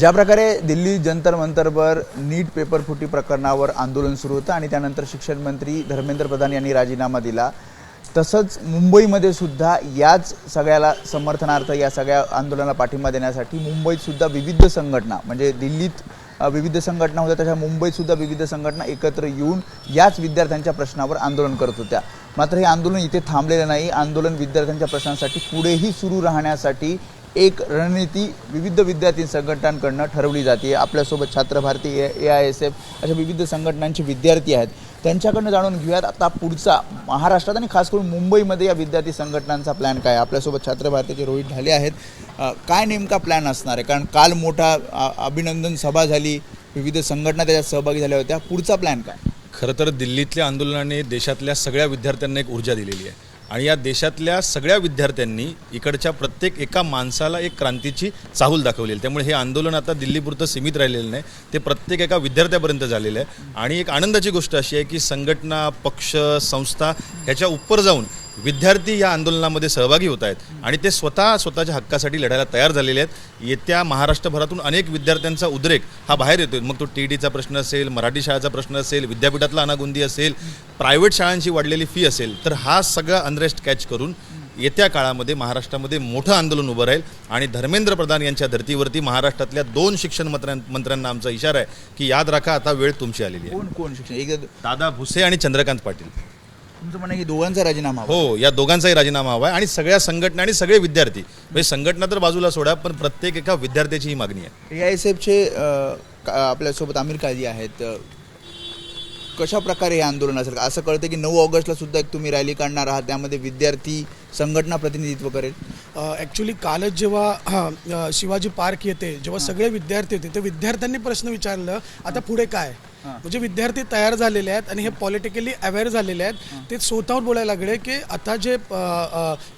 ज्या प्रकारे दिल्ली जंतर मंतरवर नीट पेपर फुटी प्रकरणावर आंदोलन सुरू होतं आणि त्यानंतर शिक्षण मंत्री धर्मेंद्र प्रधान यांनी राजीनामा दिला, तसंच मुंबईमध्ये सुद्धा याच सगळ्याला समर्थनार्थ या सगळ्या आंदोलनाला पाठिंबा देण्यासाठी मुंबईत सुद्धा विविध संघटना, म्हणजे दिल्लीत विविध संघटना होत्या तशा मुंबईत सुद्धा विविध संघटना एकत्र येऊन याच विद्यार्थ्यांच्या प्रश्नावर आंदोलन करत होत्या। मात्र हे आंदोलन इथे थांबलेलं नाही। आंदोलन विद्यार्थ्यांच्या प्रश्नांसाठी पुढेही सुरू राहण्यासाठी एक रणनीती विविध विद्यार्थी संघटनांकडून ठरवली जाते। आपल्यासोबत छात्र भारती, AISF अशा विविध संघटनांचे विद्यार्थी आहेत, त्यांच्याकडनं जाणून घेऊयात आता पुढचा महाराष्ट्रात आणि खास करून मुंबईमध्ये या विद्यार्थी संघटनांचा प्लॅन काय। आपल्यासोबत छात्र भारतीचे रोहित ढाले आहेत। काय नेमका प्लॅन असणार आहे? कारण काल मोठा अभिनंदन सभा झाली, विविध संघटना त्याच्यात सहभागी झाल्या होत्या, पुढचा प्लॅन काय? खरं तर दिल्लीतल्या आंदोलनाने देशातल्या सगळ्या विद्यार्थ्यांना एक ऊर्जा दिलेली आहे आणि या देशातल्या सगळ्या विद्यार्थ्यांनी इकडच्या प्रत्येक एका माणसाला एक क्रांतीची चाहूल दाखवली आहे। त्यामुळे हे आंदोलन आता दिल्लीपुरतं सीमित राहिलेलं नाही, ते प्रत्येक एका विद्यार्थ्यापर्यंत झालेलं आहे। आणि एक आनंदाची गोष्ट अशी आहे की संघटना, पक्ष, संस्था ह्याच्या उपर जाऊन विद्यार्थी या आंदोलनामध्ये सहभागी होत आहेत आणि ते स्वतःच्या हक्कासाठी लढायला तयार झालेले आहेत। येत्या महाराष्ट्रभरातून अनेक विद्यार्थ्यांचा उद्रेक हा बाहेर येतोय। मग तो TETचा प्रश्न असेल, मराठी शाळेचा प्रश्न असेल, विद्यापीठातला अनागोंदी असेल, प्रायव्हेट शाळांची वाढलेली फी असेल, तर हा सगळा अनरेस्ट कॅच करून येत्या काळामध्ये महाराष्ट्रामध्ये मोठं आंदोलन उभं राहील। आणि धर्मेंद्र प्रधान यांच्या धर्तीवरती महाराष्ट्रातल्या 2 शिक्षण मंत्र्यांना आमचा इशारा आहे की याद राखा, आता वेळ तुमची आलेली आहे। कोण शिक्षण? एक दादा भुसे आणि चंद्रकांत पाटील। तुमचं म्हणणं की दोघांचा राजीनामा? हो, या दोघांचाही राजीनामा हवा आहे आणि सगळ्या संघटना आणि सगळे विद्यार्थी, म्हणजे संघटना तर बाजूला सोडा, पण प्रत्येक एका विद्यार्थ्याची ही मागणी आहे। AISFचे आपल्यासोबत आमिर काझी आहेत। कशा प्रकारे हे आंदोलन असेल? असं कळतं की 9 ऑगस्टला सुद्धा एक तुम्ही रॅली काढणार आहात, त्यामध्ये विद्यार्थी संघटना प्रतिनिधित्व करेल। ॲक्च्युली कालच जेव्हा शिवाजी पार्क येते, जेव्हा सगळे विद्यार्थी होते, ते विद्यार्थ्यांनी प्रश्न विचारलं आता पुढे काय। म्हणजे विद्यार्थी तयार झालेले आहेत आणि हे पॉलिटिकली अवेअर झालेले आहेत। ते स्वतःहून बोलायला लागले की आता जे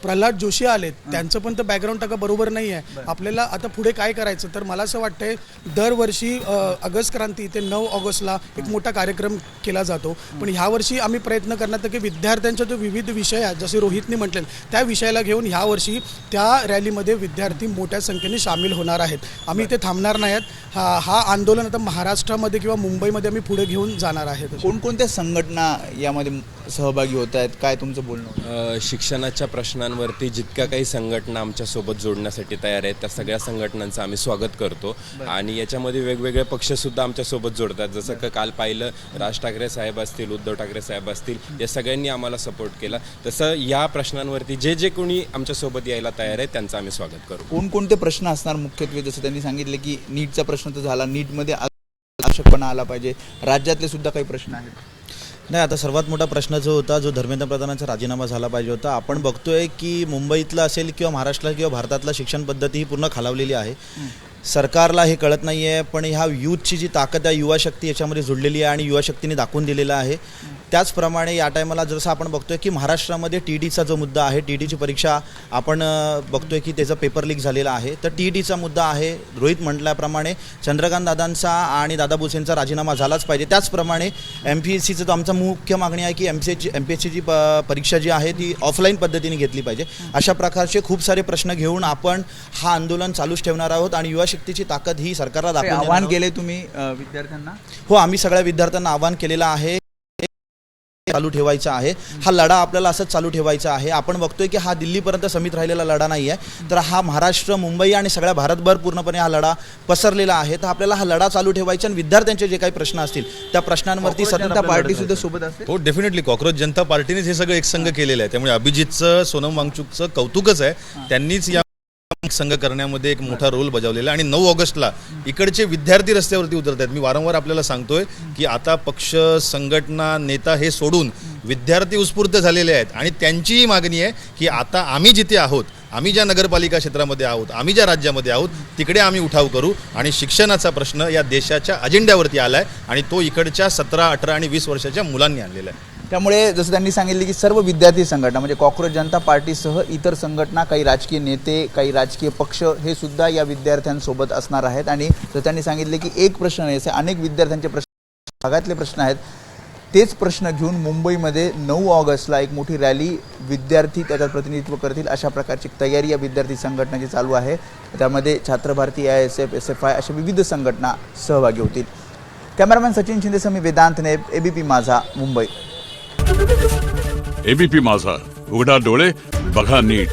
प्रल्हाद जोशी आलेत त्यांचं पण तर बॅकग्राऊंड टाका बरोबर नाही आहे, आपल्याला आता पुढे काय करायचं। तर मला असं वाटतंय दरवर्षी ऑगस्ट क्रांती ते 9 ऑगस्टला एक मोठा कार्यक्रम केला जातो, पण ह्यावर्षी आम्ही प्रयत्न करणार की विद्यार्थ्यांचा जो विविध विषय आहेत, जसे रोहितने म्हटले, त्या विषयाला घेऊन ह्यावर्षी त्या रॅलीमध्ये विद्यार्थी मोठ्या संख्येने सामील होणार आहेत। आम्ही इथे थांबणार नाहीत। हा आंदोलन आता महाराष्ट्रामध्ये किंवा मुंबईमध्ये आम्ही पुढे घेऊन जाणार आहेत। कोणकोणत्या संघटना यामध्ये सहभागी होत आहेत, काय तुमचं बोलणं? शिक्षणाच्या प्रश्नांवरती जितक्या काही संघटना आमच्यासोबत जोडण्यासाठी तयार आहेत त्या सगळ्या संघटनांचं आम्ही स्वागत करतो आणि याच्यामध्ये वेगवेगळे पक्षसुद्धा आमच्यासोबत जोडतात। जसं का काल पाहिलं, राज ठाकरे साहेब असतील, उद्धव ठाकरे साहेब असतील, या सगळ्यांनी आम्हाला सपोर्ट केला। तसं या प्रश्नांवरती जे कोणी आमच्यासोबत यायला तयार आहे त्यांचं आम्ही स्वागत करू। कोणकोणते प्रश्न असणार मुख्यत्वे? जसं त्यांनी सांगितले की नीटचा प्रश्न तर झाला, नीटमध्ये आवश्यकपणा आला पाहिजे, राज्यातले सुद्धा काही प्रश्न आहेत। नाही, आता सर्वात मोठा प्रश्न जो होता, जो धर्मेंद्र प्रधानांचा राजीनामा झाला पाहिजे होता। आपण बघतोय की मुंबईतला असेल किंवा महाराष्ट्राला किंवा भारतातला शिक्षण पद्धती ही पूर्ण खालावलेली आहे। सरकारला हे कळत नाही आहे, पण ह्या यूथची जी ताकद आहे, युवा शक्ती याच्यामध्ये जुळलेली आहे आणि युवा शक्तीने दाखवून दिलेला आहे। त्याचप्रमाणे या टायमाला जसं आपण बघतोय की महाराष्ट्रामध्ये TETचा जो मुद्दा आहे, TETची परीक्षा आपण बघतोय की त्याचा पेपर लीक झालेला आहे, तर TETचा मुद्दा आहे। रोहित म्हटल्याप्रमाणे चंद्रकांत दादांचा आणि दादा भुसेंचा राजीनामा झालाच पाहिजे। त्याचप्रमाणे MPSCचं तर आमचा मुख्य मागणी आहे की MPSCची जी परीक्षा जी आहे ती ऑफलाईन पद्धतीने घेतली पाहिजे। अशा प्रकारचे खूप सारे प्रश्न घेऊन आपण हा आंदोलन चालूच ठेवणार आहोत आणि युवा शक्तीची ताकद ही सरकारला दाखवून आवाहन केले तुम्ही विद्यार्थ्यांना? हो, आम्ही सगळ्या विद्यार्थ्यांना आवाहन केलेलं आहे, चालू ठेवायचा आहे। हा लढा आपल्याला असंच चालू ठेवायचा आहे। आपण बघतोय की हा दिल्लीपर्यंत सीमित राहिलेला लढा नाही आहे, तर हा महाराष्ट्र, मुंबई आणि सगळ्या भारतभर पूर्णपणे हा लढा पसरलेला आहे। तर आपल्याला हा लढा चालू ठेवायचा आणि विद्यार्थ्यांचे जे काही प्रश्न असतील त्या प्रश्नांवरती जनता पार्टी सुद्धा सोबत असते। हो, डेफिनेटली कॉक्रोच जनता पार्टीनेच हे सगळं एक संघ केलेलं आहे। त्यामुळे अभिजितचं, सोनम वांगचुकचं कौतुकच आहे, त्यांनीच या संघ करण्यामध्ये एक मोठा रोल बजावलेला। आणि 9 ऑगस्टला इकडचे विद्यार्थी रस्त्यावरती उतरत आहेत। मी वारंवार आपल्याला सांगतोय की आता पक्ष, संघटना, नेता हे सोडून विद्यार्थी उत्स्फूर्त झालेले आहेत आणि त्यांचीही मागणी आहे की आता आम्ही जिथे आहोत, आम्ही ज्या नगरपालिका क्षेत्रामध्ये आहोत, आम्ही ज्या राज्यामध्ये आहोत, तिकडे आम्ही उठाव करू आणि शिक्षणाचा प्रश्न या देशाच्या अजेंड्यावरती आला आहे आणि तो इकडच्या 17, 18 आणि 20 वर्षाच्या मुलांनी आणलेला आहे। त्यामुळे जसं त्यांनी सांगितले की सर्व विद्यार्थी संघटना म्हणजे कॉक्रोच जनता पार्टीसह इतर संघटना, काही राजकीय नेते, काही राजकीय पक्ष हे सुद्धा या विद्यार्थ्यांसोबत असणार आहेत। आणि जसं त्यांनी सांगितले की एक प्रश्न नाही, असे अनेक विद्यार्थ्यांचे प्रश्न, भागातले प्रश्न आहेत। तेच प्रश्न घेऊन मुंबईमध्ये 9 ऑगस्टला एक मोठी रॅली विद्यार्थी त्याच्यात प्रतिनिधित्व करतील अशा प्रकारची तयारी या विद्यार्थी संघटनेची चालू आहे. त्यामध्ये छात्र भारती, AISF, SFI अशा विविध संघटना सहभागी होतील. कॅमेरामॅन सचिन शिंदेसह मी वेदांत नेब, ABP माझा, मुंबई. ABP माझा, उघडा डोळे बघा नीट.